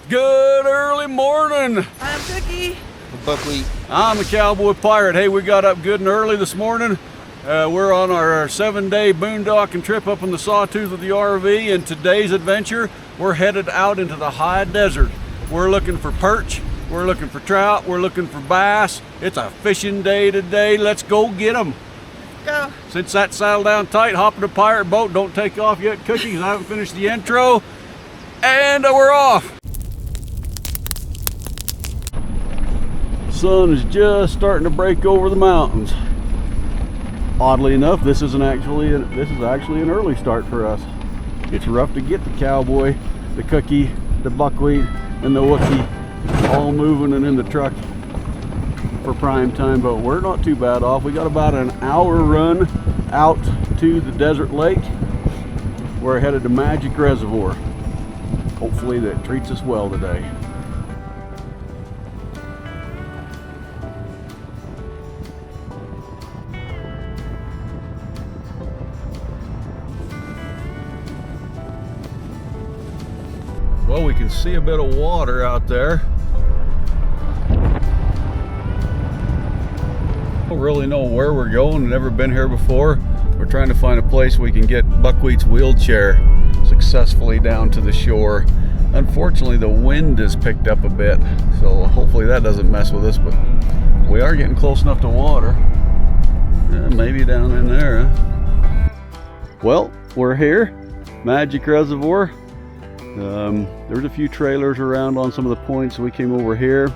Good early morning. I'm Cookie. Buckwheat. I'm the Cowboy Pirate. Hey, we got up good and early this morning. We're on our 7-day boondocking trip up in the Sawtooth with the RV, and today's adventure, we're headed out into the high desert. We're looking for perch, we're looking for trout, we're looking for bass. It's a fishing day today. Let's go get them. Go. Since that's saddled down tight, hop in a pirate boat. Don't take off yet, Cookie, 'cause I haven't finished the intro. And we're off. Sun is just starting to break over the mountains. Oddly enough, this is actually an early start for us. It's rough to get the Cowboy, the Cookie, the Buckwheat, and the Wookie all moving and in the truck for prime time, but we're not too bad off. We got about an hour run out to the desert lake. We're headed to Magic Reservoir. Hopefully that treats us well today. Well, we can see a bit of water out there. Don't really know where we're going. Never been here before. We're trying to find a place we can get Buckwheat's wheelchair successfully down to the shore. Unfortunately, the wind has picked up a bit, so hopefully that doesn't mess with us, but we are getting close enough to water. Maybe down in there, huh? Well, we're here, Magic Reservoir. There's a few trailers around on some of the points, so we came over here.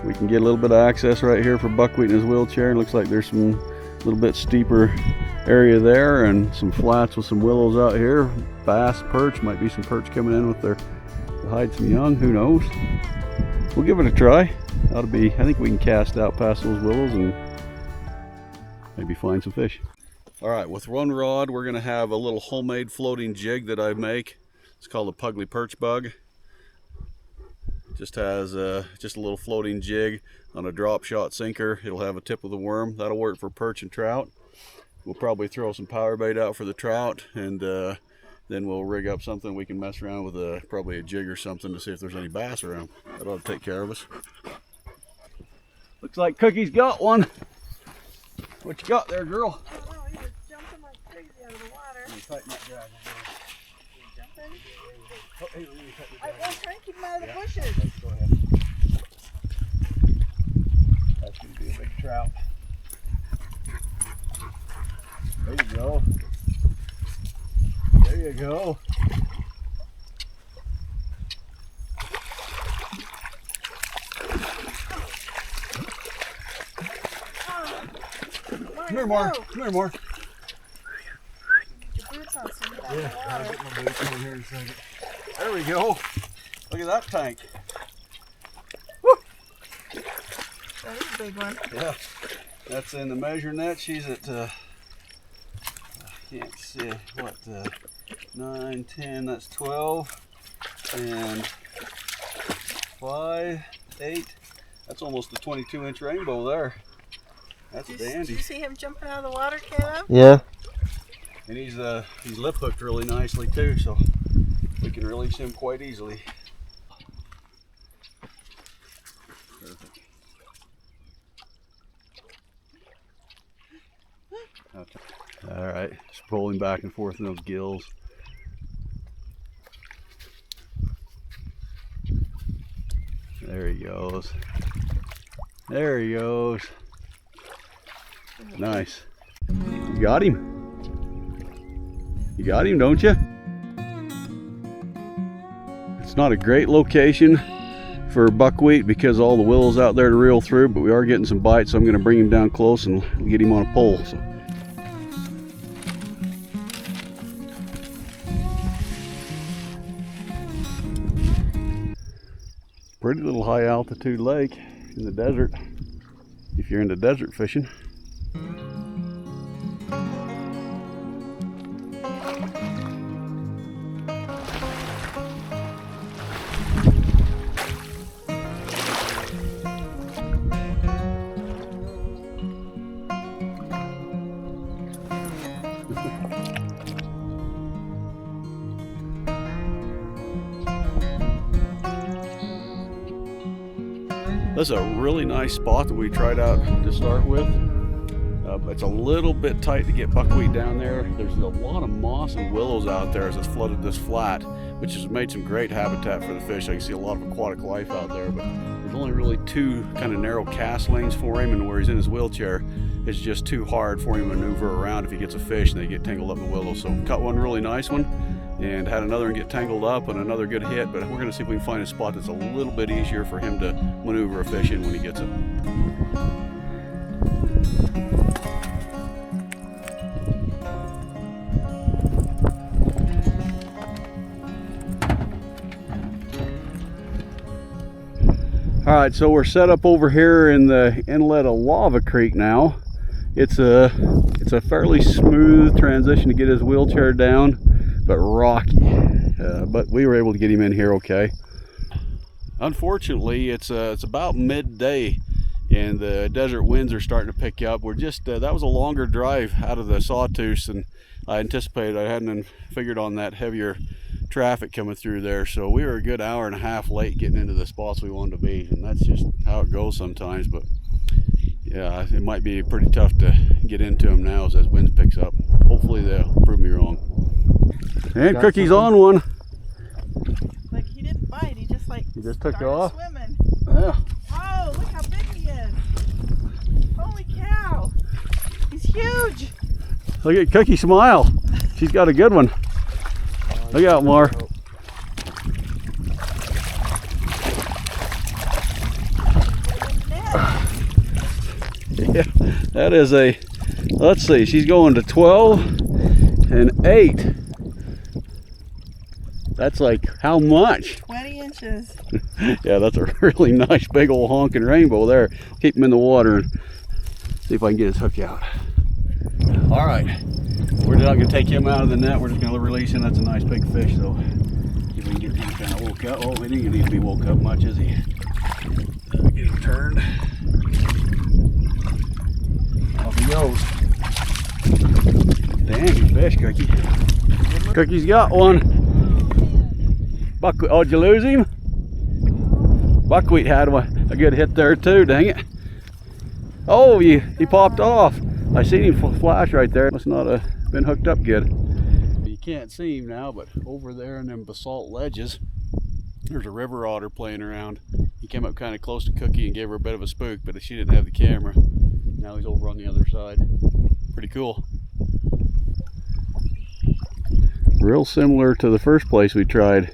We can get a little bit of access right here for Buckwheat in his wheelchair. It looks like there's some little bit steeper area there and some flats with some willows out here. Bass, perch, might be some perch coming in with to hide some young, who knows. We'll give it a try. I think we can cast out past those willows and maybe find some fish. All right, with one rod, we're gonna have a little homemade floating jig that I make. It's called a Pugly Perch Bug. Just has just a little floating jig on a drop shot sinker. It'll have a tip of the worm. That'll work for perch and trout. We'll probably throw some power bait out for the trout, and then we'll rig up something we can mess around with, probably a jig or something, to see if there's any bass around. That ought to take care of us. Looks like Cookie's got one. What you got there, girl? I don't know, he was jumping like crazy out of the water. Let me tighten that drag. I was trying to keep him out of the bushes. Go ahead. That's going to be a big trout. There you go. There you go. Come here, more. Come here, more. Your boots on, so you get out of the I'll water. get my boots on here in a second. There we go. Look at that tank. Woo! That is a big one. Yeah, that's in the measure net. She's at, I can't see, what, 9, 10, that's 12, and 5, 8. That's almost a 22-inch rainbow there. That's a dandy. Did you see him jumping out of the water, Caleb? Yeah. And he's lip hooked really nicely too, so we can release him quite easily. Perfect. All right, just pull him back and forth in those gills. There he goes. There he goes. Nice. You got him. You got him, don't you? It's not a great location for buckwheat because all the willows out there to reel through, but we are getting some bites, so I'm going to bring him down close and get him on a pole. So. Pretty little high altitude lake in the desert, if you're into desert fishing. This is a really nice spot that we tried out to start with. It's a little bit tight to get buckwheat down there. There's a lot of moss and willows out there as it's flooded this flat, which has made some great habitat for the fish. I can see a lot of aquatic life out there, but there's only really two kind of narrow cast lanes for him, and where he's in his wheelchair, it's just too hard for him to maneuver around if he gets a fish and they get tangled up in the willows. So caught one really nice one and had another one get tangled up and another good hit, but we're going to see if we can find a spot that's a little bit easier for him to maneuver a fish in when he gets it. All right, so we're set up over here in the inlet of Lava Creek now. It's a fairly smooth transition to get his wheelchair down, but rocky. But we were able to get him in here okay. Unfortunately, it's about midday and the desert winds are starting to pick up. We're just that was a longer drive out of the Sawtooth than I anticipated. I hadn't figured on that heavier traffic coming through there, so we were a good hour and a half late getting into the spots we wanted to be, and that's just how it goes sometimes. But yeah, it might be pretty tough to get into them now as that wind picks up. Hopefully they'll prove me wrong. And Cookie's on one. Like, he didn't bite, he just took it off. Swimming. Yeah. Oh, look how big he is. Holy cow. He's huge. Look at Cookie smile. She's got a good one. Look out, Mar. Yeah, that is a, let's see, she's going to 12 and 8. That's like how much? 20 inches. Yeah, that's a really nice big old honking rainbow there. Keep him in the water and see if I can get his hook out. All right, we're not going to take him out of the net. We're just going to release him. That's a nice big fish, though. See if we can get him kind of woke up. Oh, he didn't need to be woke up much, is he? Get him turned. Off he goes. Dang, good fish, Cookie. Cookie's got one. Buckwheat. Oh, did you lose him? Buckwheat had a good hit there too, dang it. Oh, he popped off. I seen him flash right there. Must not have been hooked up good. You can't see him now, but over there in them basalt ledges, there's a river otter playing around. He came up kind of close to Cookie and gave her a bit of a spook, but she didn't have the camera. Now he's over on the other side. Pretty cool. Real similar to the first place we tried.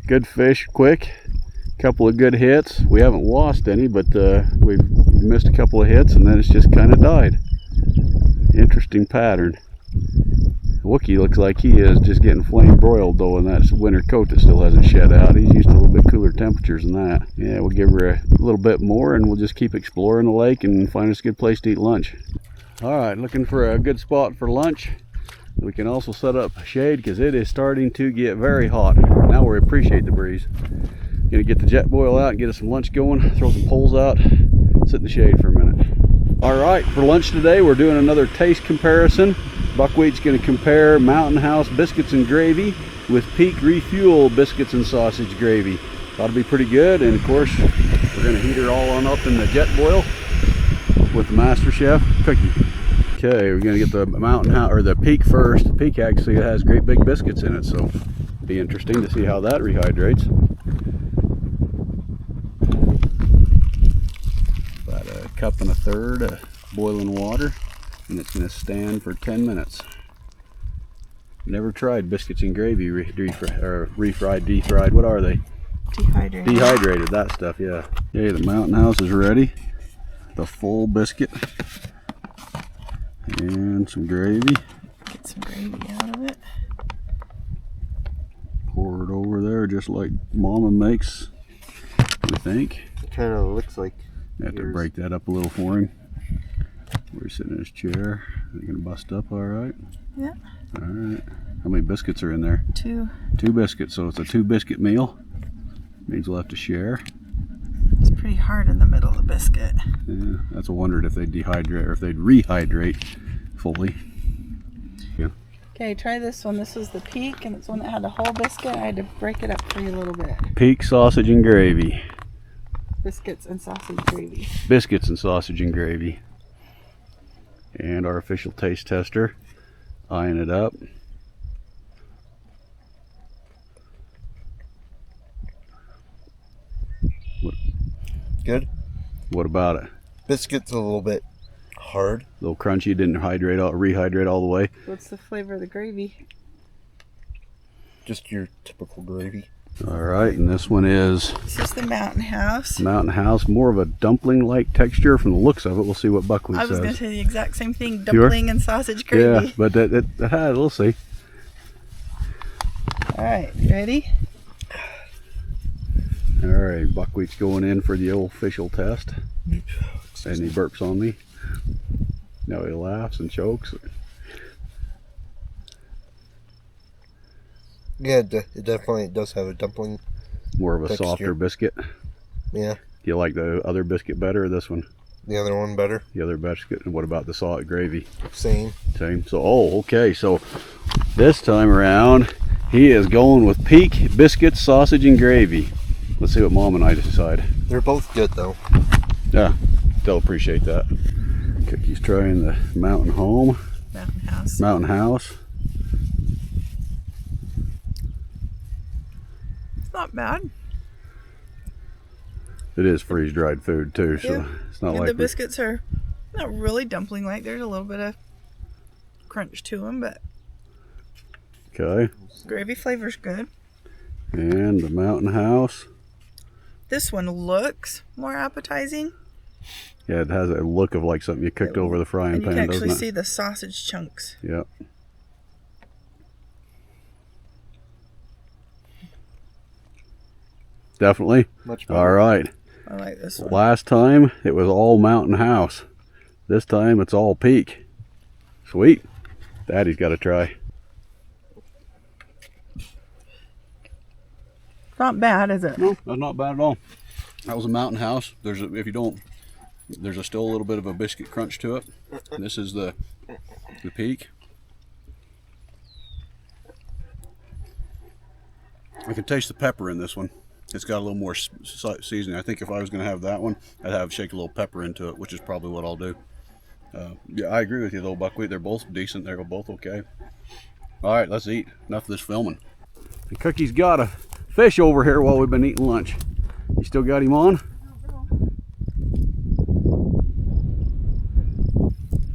Good fish, quick. Couple of good hits. We haven't lost any, but we've missed a couple of hits and then it's just kind of died. Interesting pattern. Wookie looks like he is just getting flame broiled though in that winter coat that still hasn't shed out. He's used to a little bit cooler temperatures than that. Yeah, we'll give her a little bit more and we'll just keep exploring the lake and find us a good place to eat lunch. All right, looking for a good spot for lunch. We can also set up shade because it is starting to get very hot. Now we appreciate the breeze. Gonna get the jet boil out and get us some lunch going, throw some poles out, sit in the shade for a minute. All right, for lunch today, we're doing another taste comparison. Buckwheat's gonna compare Mountain House biscuits and gravy with Peak Refuel biscuits and sausage gravy. Ought to be pretty good, and of course, we're gonna heat her all on up in the jet boil with the Master Chef Cookie. Okay, we're gonna get the Mountain House, or the Peak first. The Peak actually has great big biscuits in it, so it'll be interesting to see how that rehydrates. About a cup and a third of boiling water, and it's gonna stand for 10 minutes. Never tried biscuits and gravy refried, deep-fried. What are they? Dehydrated. Dehydrated, that stuff, yeah. Okay, the Mountain House is ready. The full biscuit. And some gravy. Get some gravy out of it. Pour it over there just like Mama makes, I think. It kind of looks like I have to break that up a little for him. We're sitting in his chair. Are you gonna bust up all right? Yeah. All right. How many biscuits are in there? 2. 2 biscuits, so it's a 2 biscuit meal. Means we'll have to share. It's pretty hard in the middle of the biscuit. Yeah, that's a wonder if they'd dehydrate or if they'd rehydrate fully. Yeah. Okay, try this one. This was the Peak, and it's one that had the whole biscuit. I had to break it up for you a little bit. Peak sausage and gravy. Biscuits and sausage gravy. Biscuits and sausage and gravy. And our official taste tester, eyeing it up. Good. What about it? Biscuit's a little bit hard. A little crunchy, didn't rehydrate all the way. What's the flavor of the gravy? Just your typical gravy. All right, and this one is This is the Mountain House. Mountain House, more of a dumpling-like texture from the looks of it. We'll see what Buckwheat I was says. going to say the exact same thing, dumpling and sausage Yeah, gravy. but we'll see. All right, ready? All right, Buckwheat's going in for the official test. And he burps on me. Now he laughs and chokes. Yeah, it definitely does have a dumpling. More of a texture. softer biscuit. Yeah, Do you like the other biscuit better or this one? the other one better. The other biscuit. And what about the salt gravy? Same. Same. So, okay. So this time around, he is going with Peak biscuits, sausage, and gravy. Let's see what Mom and I decide. They're both good though. Yeah, they'll appreciate that. Cookie's trying the Mountain Home. Mountain House. Mountain House. It's not bad. It is freeze-dried food too, so Yeah. it's not And like the biscuits are not really dumpling-like. There's a little bit of crunch to them, but okay. gravy flavor's good. And the Mountain House. This one looks more appetizing. Yeah, it has a look of like something you cooked over the frying And you pan, can doesn't actually it? see the sausage chunks. Yep. Mm-hmm. Definitely. Much better. All right. I like this one. Last time it was all Mountain House. This time it's all Peak. Sweet. Daddy's got to try. Not bad, is it? No, that's not bad at all. That was a Mountain House. There's still a little bit of a biscuit crunch to it. This is the Peak. I can taste the pepper in this one. It's got a little more seasoning. I think if I was going to have that one, I'd shake a little pepper into it, which is probably what I'll do. Yeah, I agree with you though, Buckwheat. They're both decent. They're both okay. All right, let's eat. Enough of this filming. And Cookie's got a fish over here while we've been eating lunch. You still got him on?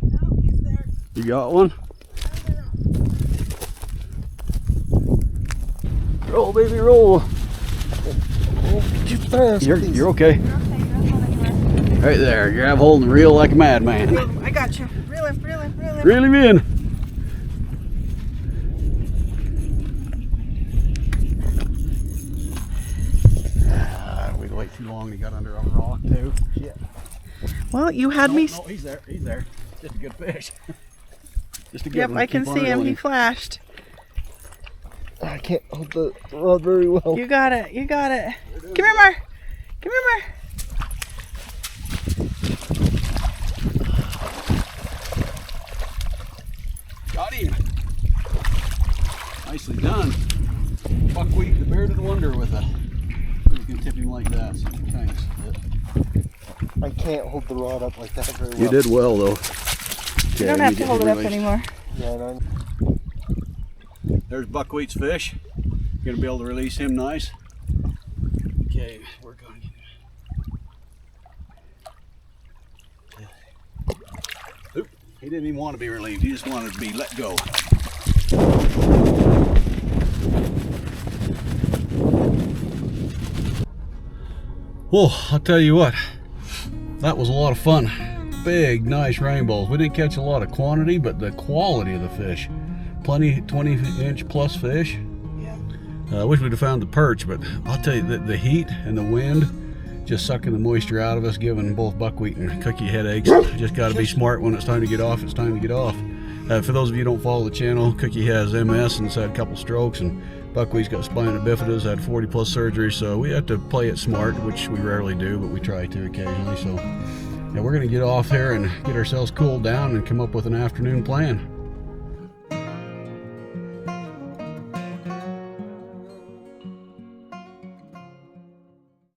No, he's there. You got one? Roll, baby, roll. Too fast. You're okay. Right there. Grab hold and reel like a madman. I got you. Reel him, reel him, reel him. Reel him in. We wait too long. He got under a rock too. Yeah. Well, you had me. No, he's there. He's there. Just a good fish. Just a good Yep, one. I can Keep on see him. He reeling. flashed. I can't hold the rod very well. You got it. You got it. Come here, Mar. Come here, Mar. Got him. Nicely done. Buckwheat, the bearded wonder with a. You can tip him like that. So thanks. I can't hold the rod up like that very well. You did well though. You don't have to hold it up anymore. Yeah, and There's Buckwheat's fish. Gonna be able to release him nice. Okay, we're going to get. Oop, he didn't even want to be relieved. He just wanted to be let go. Well, I'll tell you what, that was a lot of fun. Big, nice rainbows. We didn't catch a lot of quantity, but the quality of the fish. Plenty 20-inch plus fish. Yeah. I wish we'd have found the perch, but I'll tell you that the heat and the wind just sucking the moisture out of us, giving both Buckwheat and Cookie headaches. Just got to be smart when it's time to get off. It's time to get off. For those of you who don't follow the channel, Cookie has MS and has had a couple strokes, and Buckwheat's got spina bifida, had 40 plus surgery, so we have to play it smart, which we rarely do, but we try to occasionally. So yeah, we're going to get off here and get ourselves cooled down and come up with an afternoon plan.